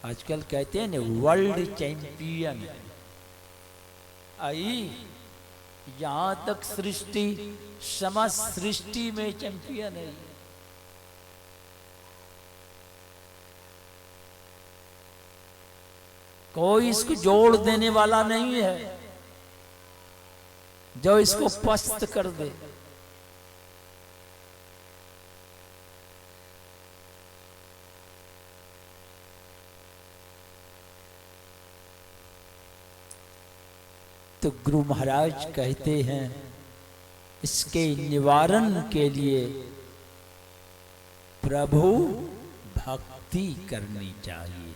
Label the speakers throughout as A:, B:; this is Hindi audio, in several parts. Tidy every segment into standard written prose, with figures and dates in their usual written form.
A: आजकल कहते हैं ना वर्ल्ड चैंपियन आई, यहां तक सृष्टि समस्त सृष्टि में चैंपियन है। कोई इसको जोड़ देने वाला नहीं है जो इसको पस्त कर दे। तो गुरु महाराज कहते हैं इसके निवारण के लिए प्रभु भक्ति करनी चाहिए।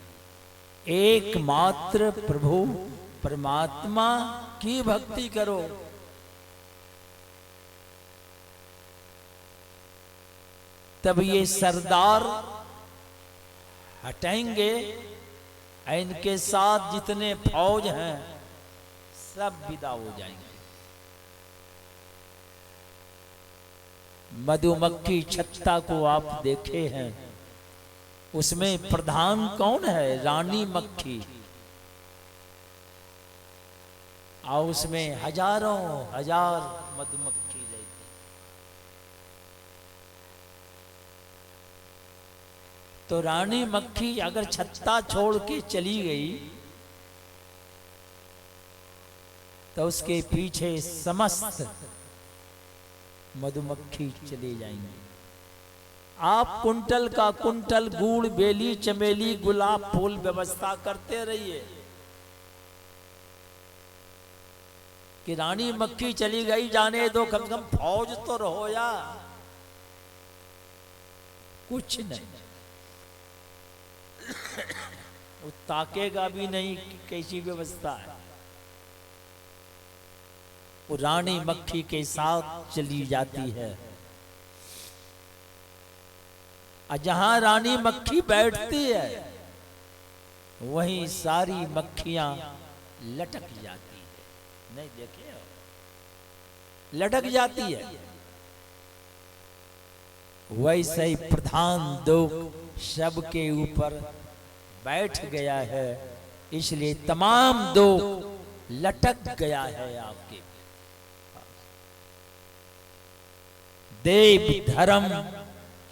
A: एकमात्र प्रभु परमात्मा की भक्ति करो। तब ये सरदार हटेंगे, इनके साथ जितने फौज हैं सब विदा हो जाएंगे। मधुमक्खी छत्ता को आप देखे हैं, उसमें प्रधान कौन है? रानी मक्खी। और उसमें हजारों हजार मधुमक्खी रहती। तो रानी मक्खी अगर छत्ता छोड़ के चली गई तो उसके पीछे समस्त मधुमक्खी चले जाएंगे। आप कुंटल का कुंटल गुड़, बेली, चमेली, गुलाब फूल व्यवस्था करते रहिए कि रानी मक्खी चली गई, जाने दो, कम से कम फौज तो रहो या कुछ नहीं। वो ताकेगा भी नहीं कि कैसी व्यवस्था है। वो रानी मक्खी के साथ चली जाती है और जहां रानी मक्खी बैठती है वहीं सारी मक्खियां लटक जाती है। नहीं देखे हो? लटक जाती है। वैसे ही प्रधान दुख सबके ऊपर बैठ गया है, इसलिए तमाम दुख लटक गया है आपके। देव धर्म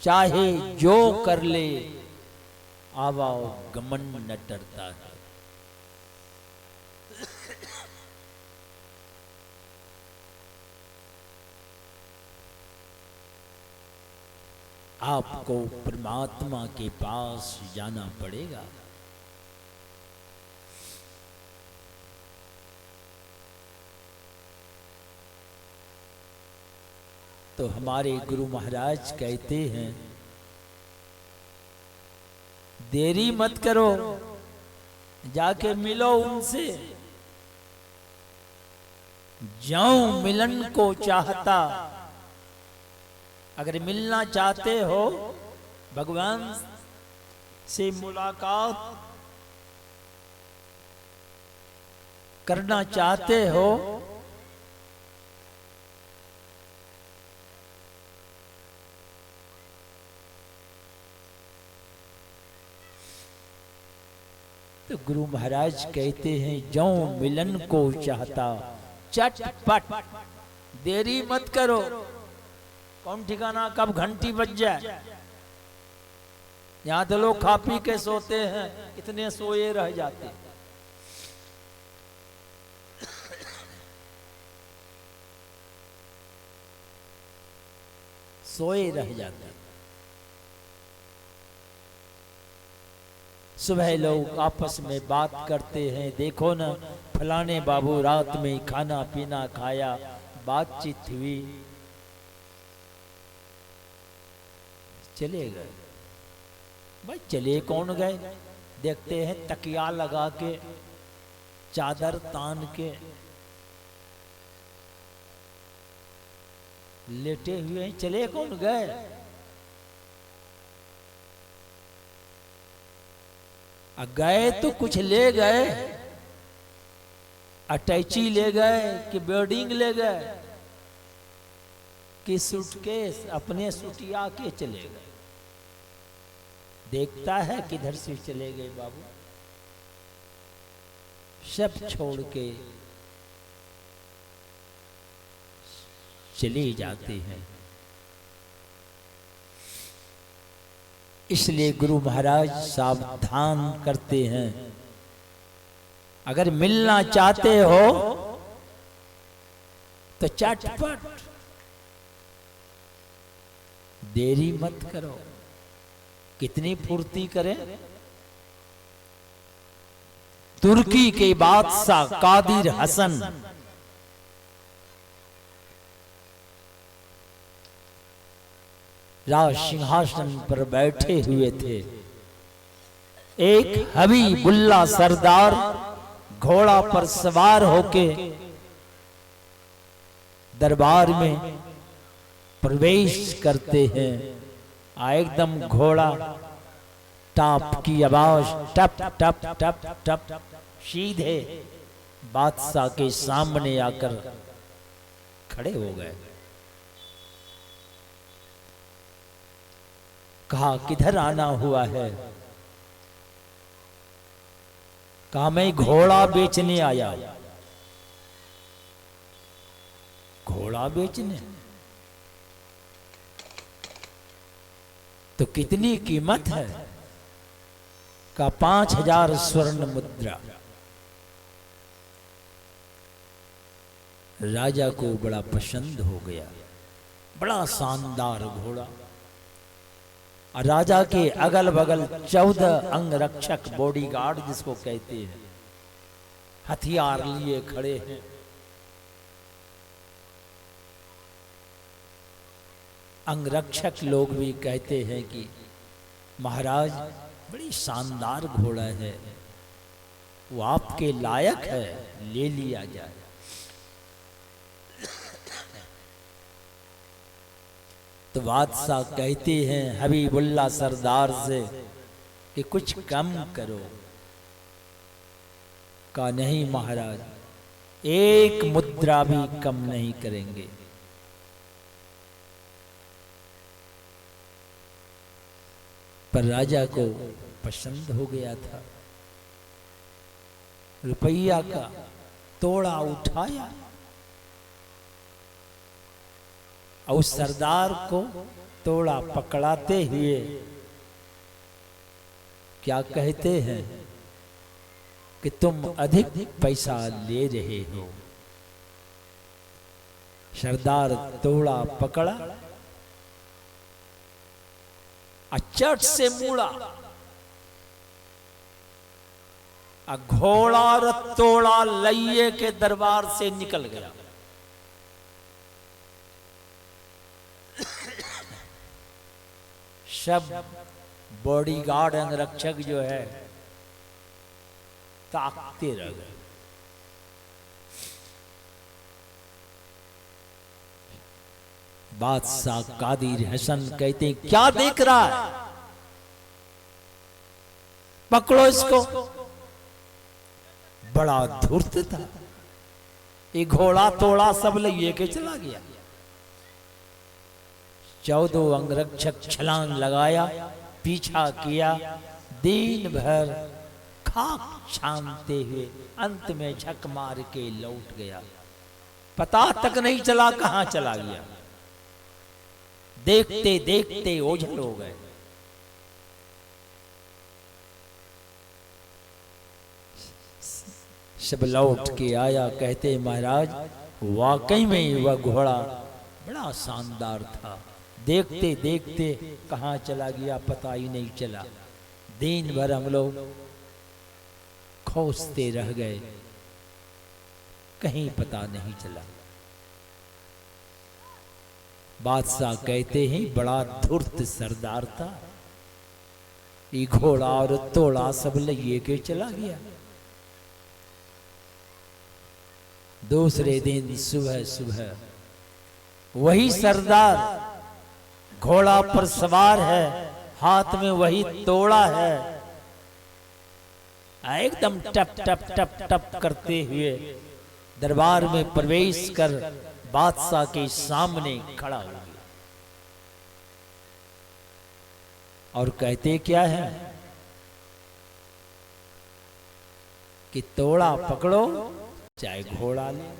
A: चाहे जो कर ले, आवागमन न डरता है। आपको परमात्मा के पास जाना पड़ेगा। तो हमारे गुरु महाराज कहते हैं देरी मत करो, जाके मिलो उनसे। जाऊं मिलन को चाहता, अगर मिलना चाहते हो, भगवान से मुलाकात करना चाहते हो, तो गुरु महाराज कहते हैं जो मिलन को चाहता चटपट, देरी मत करो। कौन ठिकाना कब घंटी बज जाए। यहां तो लोग खा पी के सोते हैं, इतने सोए रह जाते। सोए रह जाते। सुबह लोग आपस में बात करते हैं, देखो ना फलाने बाबू रात में खाना पीना खाया, बातचीत हुई, चले गए। भाई चले कौन गए? देखते हैं तकिया लगा के, चादर तान के लेटे हुए हैं, चले कौन गए? गए तो कुछ ले गए, अटैची ले गए कि बेडिंग ले गए कि सूटकेस अपने सुटिया के चले गए। देखता है किधर से चले गए बाबू, सब छोड़ के चले जाते हैं। इसलिए गुरु महाराज सावधान करते हैं, अगर मिलना चाहते हो तो चटपट, देरी मत करो। कितनी फुर्ती करें। तुर्की के बादशाह कादिर हसन राज सिंहासन पर बैठे हुए थे। एक हबीबुल्ला सरदार घोड़ा पर सवार होके दरबार में प्रवेश करते हैं। एकदम घोड़ा टाप की आवाज, टप टप टप टप, सीधे बादशाह के सामने आकर खड़े हो गए। कहा किधर आना हुआ है? कहा मैं घोड़ा बेचने आया। घोड़ा बेचने? तो कितनी कीमत है? का 5000 स्वर्ण मुद्रा। राजा को बड़ा पसंद हो गया, बड़ा शानदार घोड़ा। और राजा के अगल बगल 14 अंगरक्षक, बॉडीगार्ड जिसको कहते हैं, हथियार लिए खड़े हैं। अंगरक्षक लोग भी कहते हैं कि महाराज बड़ी शानदार घोड़ा है, वो आपके लायक है, ले लिया जाए। तो बादशाह कहते हैं हबीबुल्ला सरदार से कि कुछ कम करो। का नहीं महाराज, एक मुद्रा भी कम नहीं करेंगे। पर राजा को पसंद हो गया था। रुपया का तोड़ा उठाया और उस सरदार को तोड़ा पकड़ाते हुए क्या कहते हैं कि तुम अधिक पैसा ले रहे हो। सरदार तोड़ा पकड़ा, चट से मुड़ा, घोड़ा रतोड़ा लइये के दरबार से निकल गया। सब बॉडीगार्ड अंगरक्षक जो है ताकते रह गए। बादशाह कादिर हसन कहते हैं क्या देख रहा है, पकड़ो इसको। बड़ा धूर्त था, ये घोड़ा तोड़ा सब ले के चला गया। 14 अंगरक्षक छलांग लगाया, पीछा किया, दिन भर खाक छानते हुए अंत में झक मार के लौट गया। पता तक नहीं चला कहां चला गया। देखते देखते ओझल हो गए। सब लौट के आया, कहते महाराज वाकई में वह घोड़ा बड़ा शानदार था। देखते देखते कहां चला गया पता ही नहीं चला। दिन भर हम लोग खोजते रह गए, कहीं पता नहीं चला। बादशाह कहते हैं बड़ा धूर्त सरदार था, ये घोड़ा और तोड़ा सब ले के चला गया। दूसरे दिन सुबह सुबह वही सरदार घोड़ा पर सवार है, हाथ में वही तोड़ा है, एकदम टप टप टप टप करते हुए दरबार में प्रवेश कर बादशाह के सामने खड़ा हो गया। और कहते क्या है कि तोड़ा पकड़ो चाहे घोड़ा ले।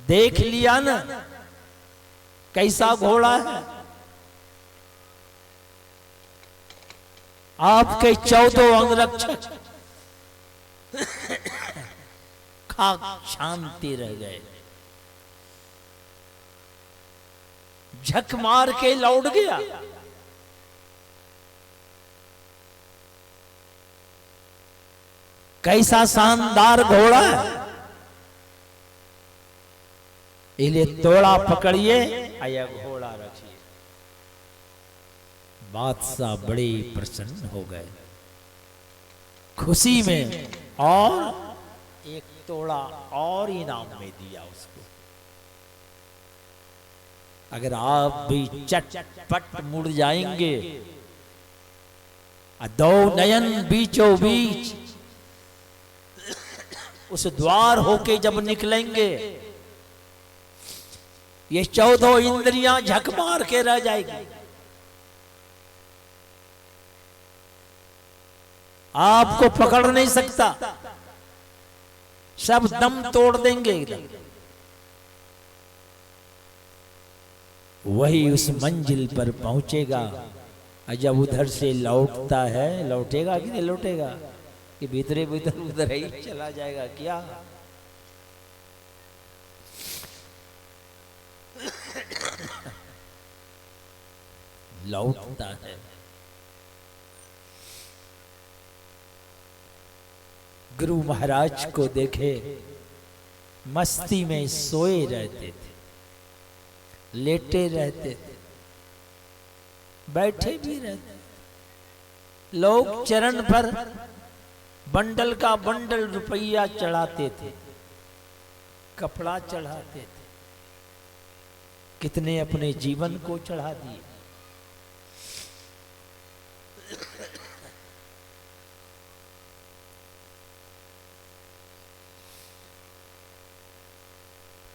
A: देख लिया ना कैसा घोड़ा है। आपके 14 अंगरक्षक खाक शांति रह गए, झक मार के लौट गया। कैसा शानदार घोड़ा है। इसलिए तोड़ा पकड़िए या घोड़ा रखिए। बादशाह बड़े प्रसन्न हो गए खुशी में, और एक तोड़ा और इनाम में दिया उसको। अगर आप भी चटपट मुड़ जाएंगे, दो नयन बीचों बीच उस द्वार होके जब निकलेंगे, ये 14 इंद्रियां झक मार के रह जाएगी। आपको पकड़ नहीं सकता, सब दम तोड़ देंगे एकदम। वही उस मंजिल पर पहुंचेगा, और जब उधर से लौटता है, लौटेगा कि नहीं लौटेगा, कि भीतरे भीतर उधर ही चला जाएगा क्या? लौटता है। गुरु महाराज को देखे मस्ती में सोए रहते थे, लेटे रहते थे, बैठे भी रहते। लोग चरण पर बंडल का बंडल रुपया चढ़ाते थे, कपड़ा चढ़ाते थे। कितने अपने जीवन को चढ़ा दिए।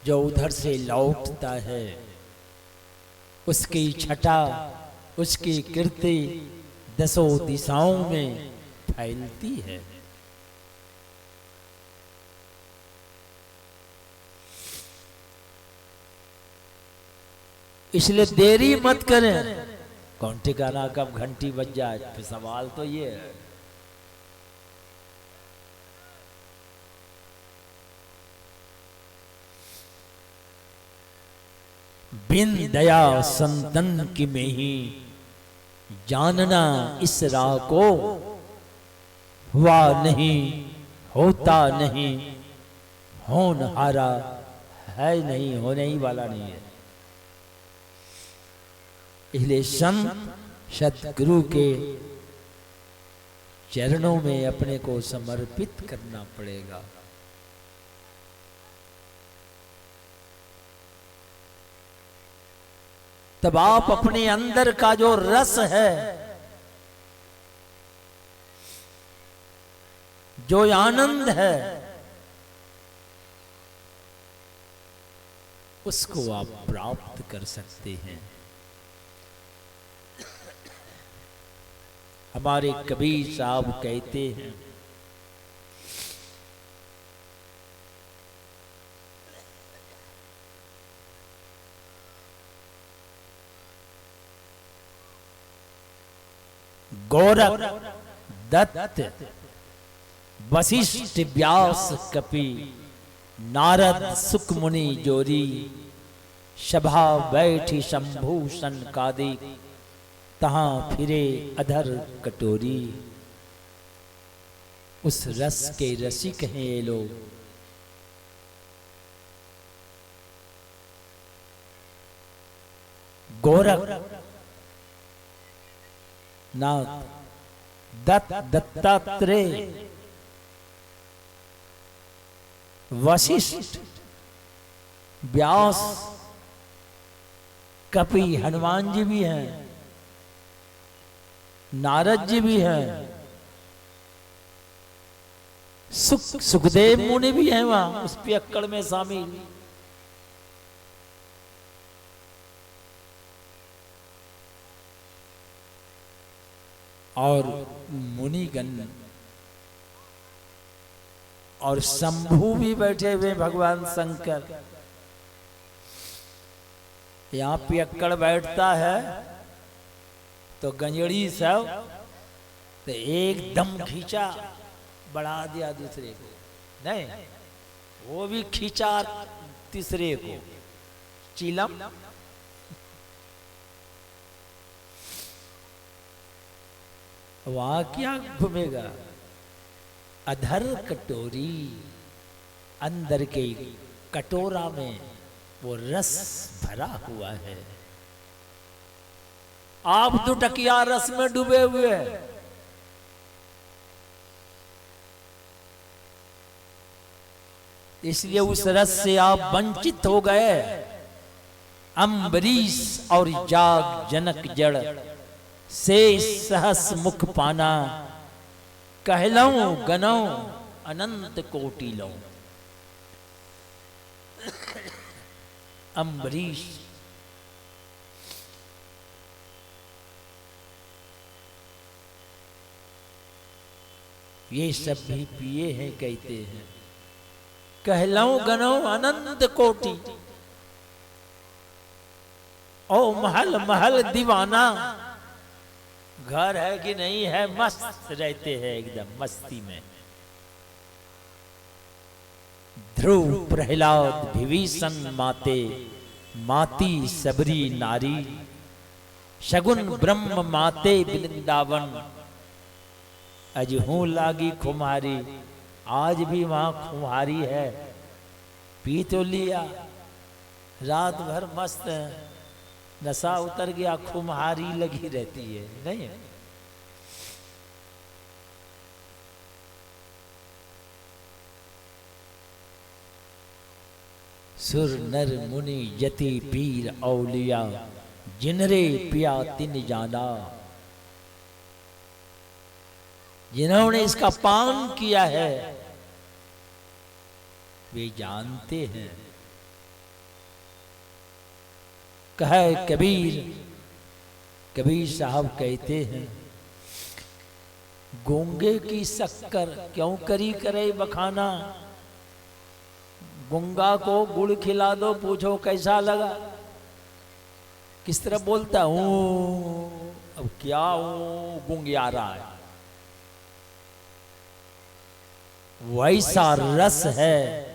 A: जो उधर से लौटता है, उसकी छटा, उसकी कीर्ति दसों दिशाओं में फैलती है। इसलिए देरी मत करें। कौन ठिकाना कब घंटी बज जाए, फिर सवाल तो ये है। बिन दया संतन की में ही जानना इस राह को, हुआ नहीं होता नहीं, होनहारा है नहीं, होने ही वाला नहीं है। इसलिए संत सतगुरु के चरणों में अपने को समर्पित करना पड़ेगा। तब आप अपने अंदर का जो रस है, जो आनंद है, उसको आप प्राप्त कर सकते हैं। हमारे कबीर साहब कहते हैं, गोरख दत्त वशिष्ठ व्यास कपि नारद सुख मुनि जोरी, सभा बैठी शंभु सनकादि, तहां फिरे अधर कटोरी। उस रस के रसिक हैं ये लोग। गोरख नाथ, दत्त दत्तात्रेय, वशिष्ठ, व्यास, कपि, हनुमान जी भी हैं, नारद जी भी हैं, सुखदेव मुनि भी हैं वहां उस पियक्कड़ में शामिल। और मुनिगण और शंभू भी बैठे हुए भगवान शंकर। यहाँ पियक्कड़ बैठता है तो गंजड़ी सब तो एकदम खींचा बढ़ा दिया दूसरे को, नहीं वो भी खींचा तीसरे को, चिलम वहां क्या घूमेगा। अधर कटोरी, अंदर के कटोरा में वो रस भरा हुआ है, आप तो टकिया रस में डूबे हुए हैं। इसलिए उस रस से आप वंचित हो गए। अम्बरीश और जाग जनक जड़ से सहस मुख पाना, कहलऊं गनऊं अनंत कोटि लऊं। अम्बरीश ये सब भी पिए हैं, कहते हैं कहलऊं गनऊं अनंत कोटि। ओ महल महल दीवाना, घर है कि नहीं है, मस्त रहते हैं एकदम मस्ती में। ध्रुव प्रहलाद विभीषण माते, माती सबरी नारी। शगुन ब्रह्म माते वृंदावन, अजहू लागी खुमारी। आज भी वहां खुमारी है, पी तो लिया, रात भर मस्त है, नशा उतर गया, खुमारी लगी रहती है, नहीं। सुर नर मुनि यति पीर औलिया, जिनरे पिया तिन जाना। जिन्होंने इसका पान किया है वे जानते हैं। कहे कबीर, कबीर साहब कहते हैं, गूंगे की शक्कर क्यों करी करे बखाना। गूंगा को गुड़ खिला दो, पूछो कैसा लगा, किस तरह बोलता हूं, अब क्या हूं, गूंगिया रहा है। वैसा रस है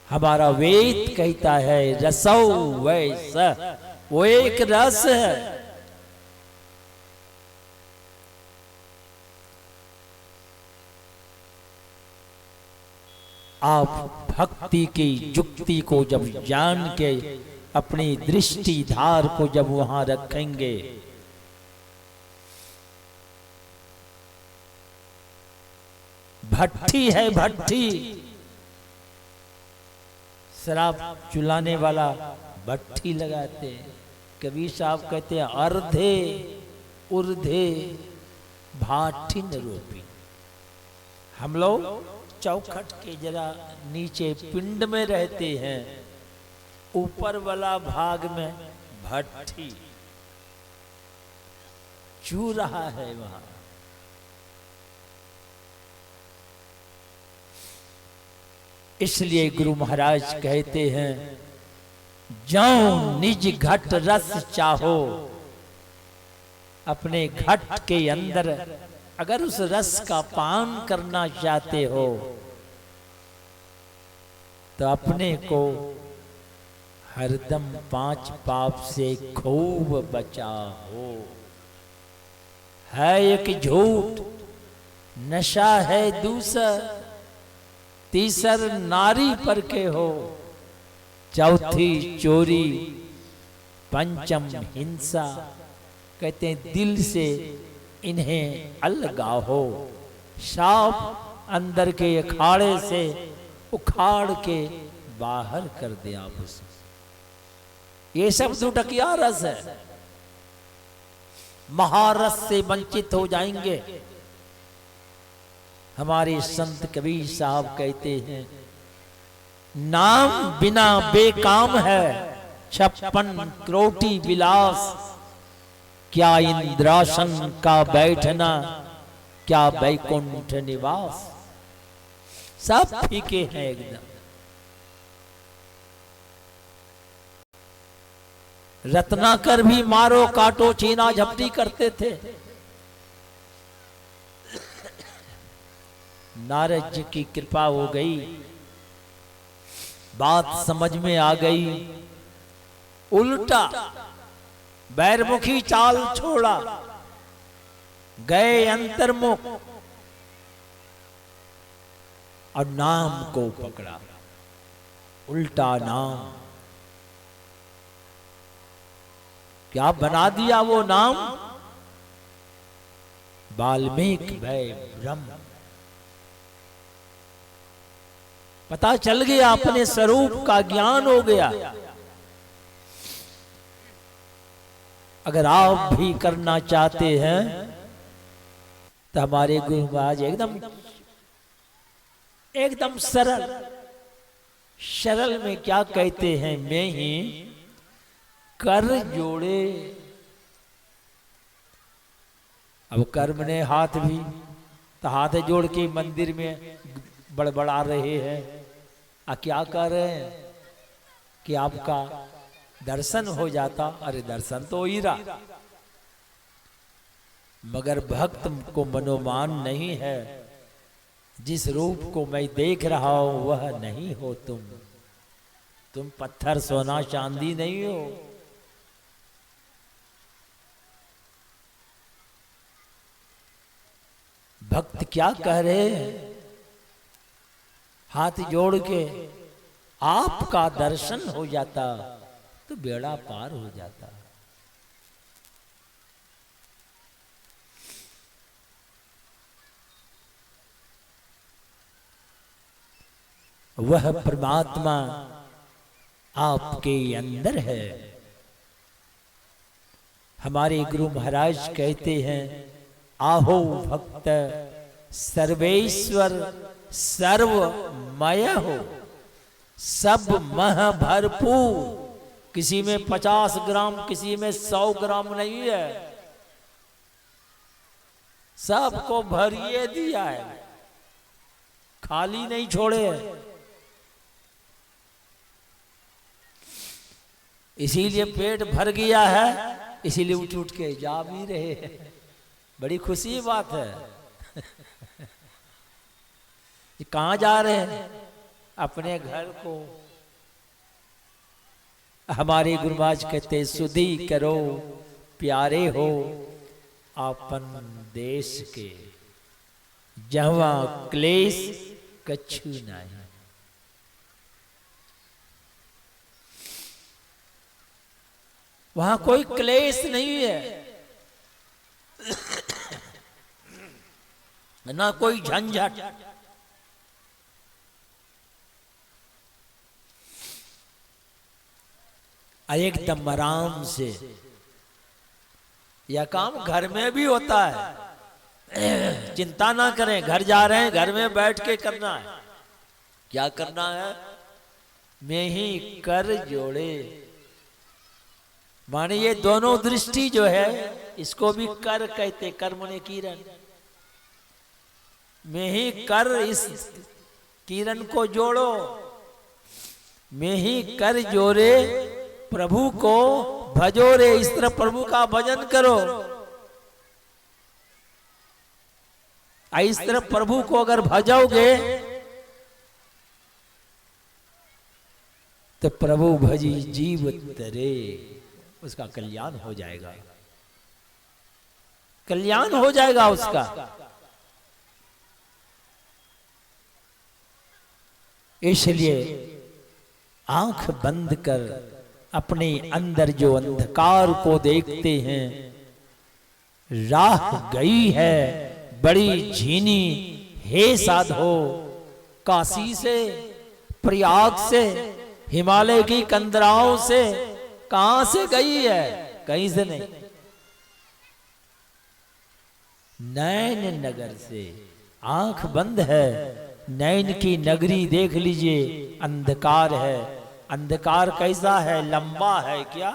A: हमारा वेद कहता है, रसौ वैसा, वो एक रस है। आप भक्ति की युक्ति को जब जान के अपनी दृष्टि धार को जब वहां रखेंगे, भट्ठी है भट्ठी, शराब चुलाने वाला भट्ठी लगाते। कबीर साहब कहते हैं, अर्धे उर्धे भाठिन रोपी। हम लोग चौखट के जरा नीचे पिंड में रहते हैं, ऊपर वाला भाग में भट्ठी चू रहा है वहां। इसलिए गुरु महाराज कहते हैं, जाओ निज घट रस चाहो। अपने घट के अंदर अगर उस रस का पान करना चाहते हो तो अपने को हरदम 5 पाप से खूब बचाओ। है एक झूठ, नशा है दूसर, तीसर नारी पर के हो, चौथी चोरी, पंचम हिंसा। कहते हैं दिल से इन्हें अलगाओ हो। सांप अंदर के अखाड़े से उखाड़ के बाहर कर दे आप उसे। ये सब दुटकिया रस है, महारस से वंचित हो जाएंगे। हमारे संत कबीर साहब कहते हैं, नाम बिना बेकाम है 56 करोटी विलास। क्या इंद्रासन का बैठना, क्या वैकुंठ निवास, सब फीके हैं एकदम। रत्नाकर भी मारो काटो छीना झपटी करते थे। नारद जी की कृपा हो गई, बात समझ में आ गई, उल्टा बैरमुखी चाल छोड़ा, गए अंतर्मुख और नाम को पकड़ा, उल्टा नाम। क्या बना दिया वो नाम? वाल्मीकि भय ब्रह्म। पता चल गया, अपने स्वरूप का ज्ञान हो गया। अगर आप भी करना चाहते हैं तो हमारे गुरु महाराज एकदम सरल में क्या कहते हैं, मैं ही कर जोड़े। अब कर्म ने हाथ भी, तो हाथ जोड़ के मंदिर में बड़बड़ा रहे हैं। क्या कर रहे हैं कि आपका दर्शन हो जाता। अरे दर्शन तो ही रहा, मगर भक्त को मनोमान नहीं है। जिस रूप को मैं देख रहा हूं वह नहीं हो तुम पत्थर सोना चांदी नहीं हो। भक्त क्या कह रहे हैं, हाथ जोड़ के आपका दर्शन हो जाता तो बेड़ा पार हो जाता। वह परमात्मा आपके अंदर है। हमारे गुरु महाराज कहते हैं, आहो भक्त सर्वेश्वर सर्वमय हो, सब मह भरपूर। किसी में 50 ग्राम, किसी में 100 ग्राम नहीं है, सबको भरिए दिया है, खाली नहीं छोड़े हैं। इसीलिए पेट भर गया है, इसीलिए उठ उठ के जा भी रहे हैं। बड़ी खुशी की बात है। ये कहाँ जा रहे हैं? अपने घर को। हमारे गुरु महाराज कहते, सुधी करो प्यारे हो आपन देश के, जहाँ क्लेश कछु नहीं। वहां कोई क्लेश नहीं है, ना कोई झंझट। एकदम आराम से। यह काम घर में भी होता है। चिंता ना करें, घर जा रहे हैं, घर में बैठ के करना है। क्या करना है? मैं ही कर जोड़े। माने ये दोनों दृष्टि जो है, इसको भी कर कहते, कर्म ने किरण। मैं ही कर, इस किरण को जोड़ो। मैं ही कर जोड़े प्रभु को भजो रे। इस तरह प्रभु का भजन करो। इस तरह प्रभु को अगर भजोगे तो प्रभु भजी जीव तरे, उसका कल्याण हो जाएगा, कल्याण हो जाएगा उसका। इसलिए आंख बंद कर अपने अंदर जो अंधकार को देखते हैं, राह गई है बड़ी झीनी, हे साधो काशी से, प्रयाग से, हिमालय की कंदराओं से। कहां से गई है? कहीं से नहीं, नैन नगर से। आंख बंद है, नैन की नगरी देख लीजिए, अंधकार है। अंधकार कैसा है? लंबा है क्या?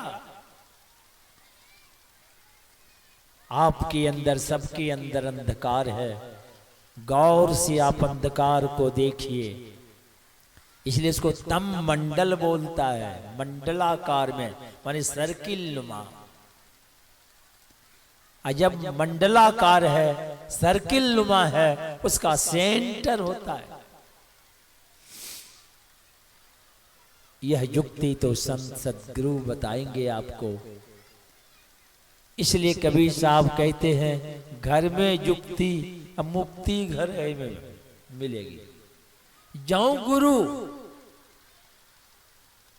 A: आपके अंदर, सबके अंदर अंधकार है। गौर से आप अंधकार को देखिए। इसलिए इसको तम मंडल बोलता है, मंडलाकार में, माने सर्किल नुमा। जब मंडलाकार है, सर्किल नुमा है, उसका सेंटर होता है। यह युक्ति तो संत सदगुरु बताएंगे आपको। इसलिए कबीर साहब कहते हैं, घर में युक्ति अब मुक्ति घर है में मिलेगी। जाऊं गुरु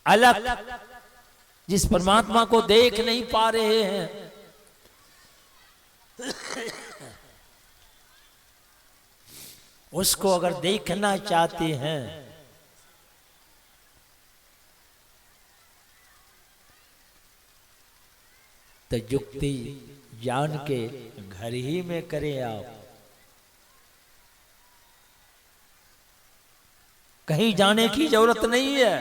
A: अलग, जिस परमात्मा को देख नहीं पा रहे हैं, उसको अगर देखना चाहते हैं तो युक्ति जान के घर ही में करें आप। कहीं जाने की जरूरत नहीं है,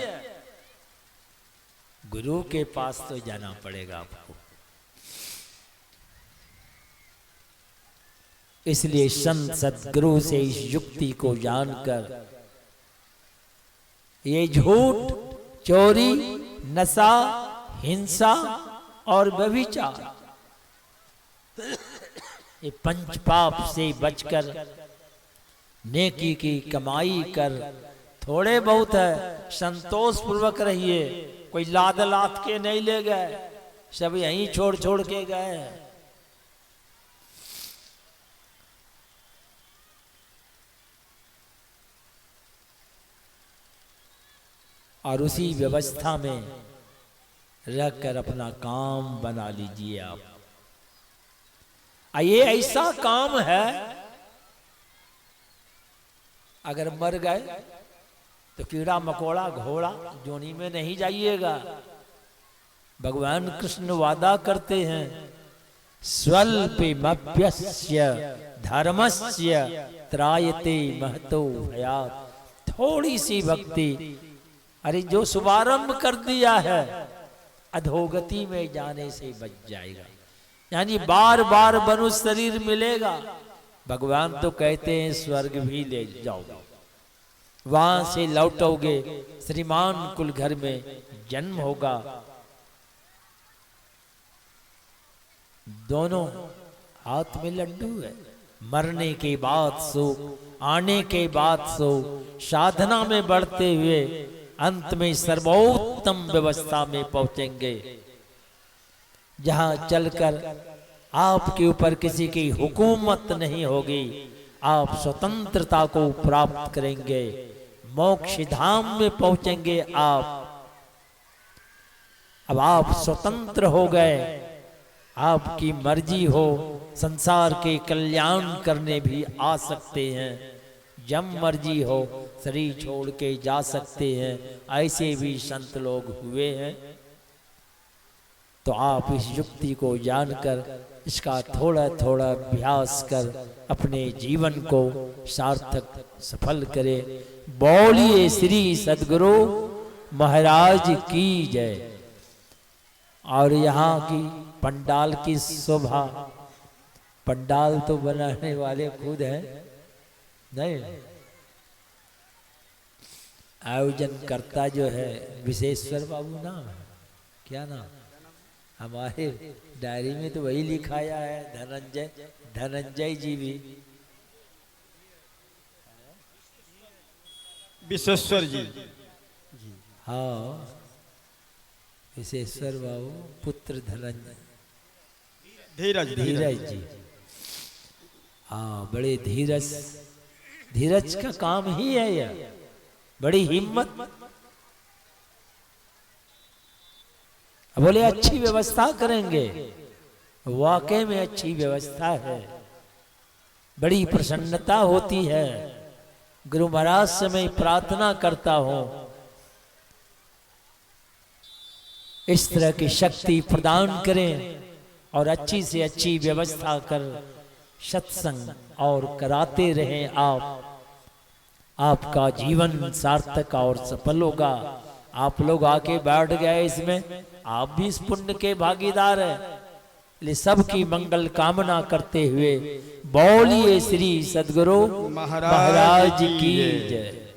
A: गुरु के पास तो जाना पड़ेगा आपको। इसलिए संत सदगुरु से इस युक्ति को जानकर ये झूठ, चोरी, नशा, हिंसा और व्यभिचार, ये पंच पाप से बचकर नेकी की कमाई कर, थोड़े बहुत है संतोष पूर्वक रहिए। कोई लाद लाद के नहीं ले गए, सब यहीं छोड़ छोड़ के गए। और उसी व्यवस्था में रहकर अपना काम बना लीजिए आप। ये ऐसा काम है, अगर मर गए तो कीड़ा मकोड़ा घोड़ा जोनी में नहीं जाइएगा। भगवान कृष्ण वादा करते हैं, स्वल्पमप्यस्य धर्मस्य त्रायते महतो भयात्। थोड़ी सी भक्ति, अरे जो शुभारंभ कर दिया है अधोगति में जाने से बच जाएगा। यानी बार बार मनुष्य शरीर मिलेगा। भगवान तो कहते हैं स्वर्ग भी ले जाओगे, वहां से लौटोगे, श्रीमान कुल घर में जन्म होगा। दोनों हाथ में लड्डू है। मरने के बाद सुख, आने के बाद सुख, साधना में बढ़ते हुए अंत में सर्वोत्तम व्यवस्था में पहुंचेंगे, जहां चलकर आपके ऊपर किसी की हुकूमत नहीं होगी। आप स्वतंत्रता को प्राप्त करेंगे, मोक्ष धाम में पहुंचेंगे आप। अब आप स्वतंत्र हो गए, आपकी मर्जी हो, संसार के कल्याण करने भी आ सकते हैं। जब मर्जी हो शरीर छोड़ के जा सकते हैं, ऐसे भी संत लोग हुए हैं। तो आप इस युक्ति को जानकर इसका थोड़ा थोड़ा अभ्यास कर अपने जीवन को सार्थक सफल करें। बोलिए श्री सदगुरु महाराज की जय। और यहाँ की पंडाल की शोभा, पंडाल तो बनाने वाले खुद हैं, नहीं, आयोजन करता जो है विशेश्वर बाबू नाम है, क्या नाम? हमारे डायरी में तो वही लिखाया है, धनंजय जी भी।
B: विशेश्वर जी,
A: हाँ, विशेश्वर बाबू पुत्र धनंजय,
B: धीरज
A: जी। हाँ, बड़े धीरज का काम ही है यह, बड़ी हिम्मत। बोले अच्छी व्यवस्था करेंगे, वाकई में अच्छी व्यवस्था है, बड़ी प्रसन्नता होती है। गुरु महाराज से मैं प्रार्थना करता हूं, इस तरह की शक्ति प्रदान करें और अच्छी से अच्छी व्यवस्था कर सत्संग और कराते रहें। आपका जीवन सार्थक और सफल होगा। आप लोग आके बैठ गए इसमें, आप भी इस पुण्य के भागीदार हैं। ले सबकी मंगल कामना करते हुए बोलिए श्री सदगुरु
B: महाराज
A: महाराज
B: की
A: की
B: जय।
A: जय।